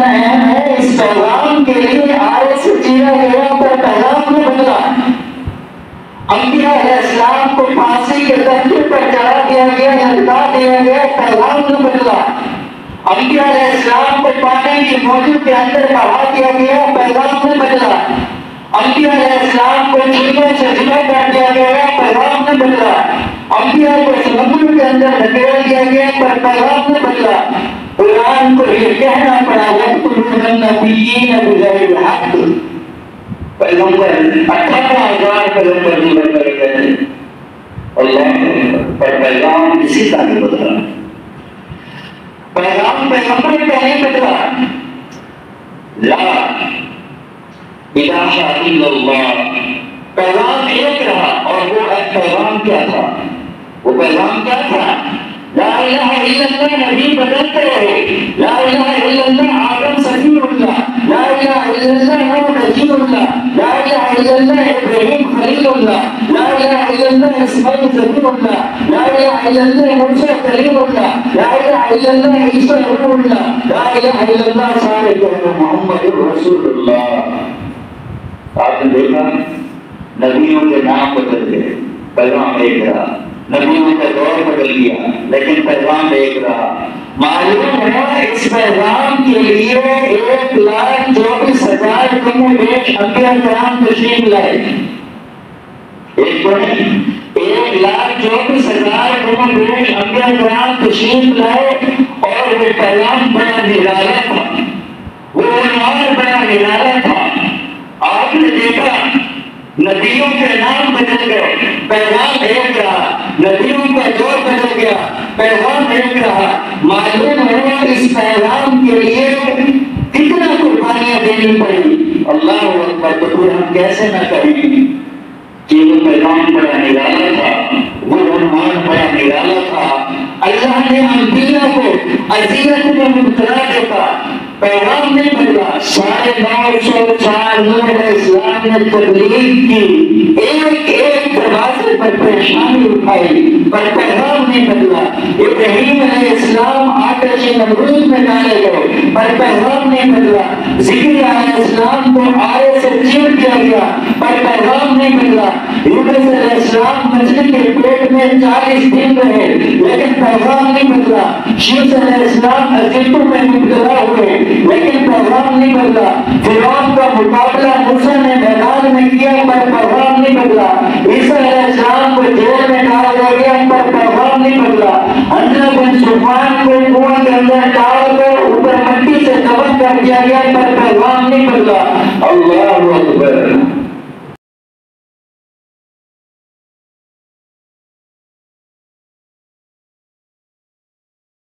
اتنا اہم ہے، اس پیغام کے لیے آئے سے چیرا گیا پر پیغام نے بدلا۔ انبیاء علیہ السلام کو پھانسی کے درخت پر چڑھا دیا گیا، لٹکا دیا گیا، پیغام نے بدلا۔ انبیاء علیہ السلام کو پانی کی موجوں کے اندر بہا دیا گیا، پیغام نے بدلا۔ انبیاء علیہ السلام کو چڑیوں سے ذبح کر دیا گیا، پیغام نے بدلا۔ انبیاء کو سمندر کے اندر دھکیل دیا گیا پر پیغام نے بدلا۔ قرآن کو یہ کہنا پڑا وَاقْتُلُوا النَّبِيِّينَ بِغَيْرِ الْحَقِّ، پیغمبر 18,000 پیغمبر نہیں بن گئے اللہ، پر پیغام کسی کا نہیں بدلا۔ پیغام پیغمبر کا نہیں بدلا۔ لا الہ الا اللہ، پیغام ایک رہا، اور وہ پیغام کیا تھا؟ وہ پیغام کیا تھا؟ لا الہ الا اللہ نبی بدلتے رہے، لا الہ الا اللہ آدم صفی اللہ، لا الہ الا اللہ نوح نجی اللہ، لا الہ الا اللہ ابراہیم خلیل اللہ، لا الہ الا اللہ اسماعیل ذبیح اللہ، لا الہ الا اللہ موسیٰ کلیم اللہ، لا الہ الا اللہ عیسیٰ روح اللہ، لا الہ الا اللہ صالح محمد رسول اللہ۔ آپ نے دیکھا نبیوں کے نام بدل گئے، پیغام ایک رہا، نبیوں کا دور بدل گیا لیکن پیغام ایک رہا۔ معلوم ہے اس پیغام کے لیے 1,24,000 کم و بیش انبیاء کرام تشریف لائے۔ ایک تو نہیں، 1,24,000 کم و بیش انبیاء کرام تشریف لائے، اور وہ پیغام بڑا نرالا تھا، وہ عنوان بڑا نرالا تھا۔ آپ نے دیکھا نبیوں کے نام بدل گئے، پیغام ایک رہا، نبیوں کا دور بدل گیا، پیغام ایک رہا۔ معلوم ہے اس پیغام کے لیے کتنا قربانیاں دینی پڑی۔ اللہ اکبر، تو پھر ہم کیسے نہ کہیں کہ وہ پیغام بڑا نرالا تھا، وہ عنوان بڑا نرالا تھا۔ اللہ نے انبیاء کو اذیت میں مبتلا دیکھا، پیغام نہیں بدلا۔ 950 سال نوح علیہ السلام نے تبلیغ کی، ایک دروازے پر پریشانی اٹھائی، پر پیغام نہیں بدلا۔ ابراہیم علیہ السلام آتش نمرود میں ڈالے گئے، پر پیغام نہیں بدلا۔ زکریا علیہ السلام کو آرے سے چیر دیا گیا، پر پیغام نہیں بدلا۔ یونس علیہ السلام مچھلی کے پیٹ میں 40 دن رہے، لیکن پیغام نہیں بدلا۔ شیس علیہ السلام اذیتوں میں مبتلا ہوئے، لیکن پیغام نہیں بدلا۔ فرعون کا مقابلہ موسیٰ نے میدان میں کیا، پر پیغام نہیں بدلا۔ عیسیٰ علیہ السلام کو جیل میں ڈال دیا گیا، پر پیغام نہیں بدلا۔ حنظلہ بن صفوان کو کنویں کے اندر ڈال کر اوپر مٹی سے دفن کر دیا گیا، پر پیغام نہیں بدلا۔ اللہ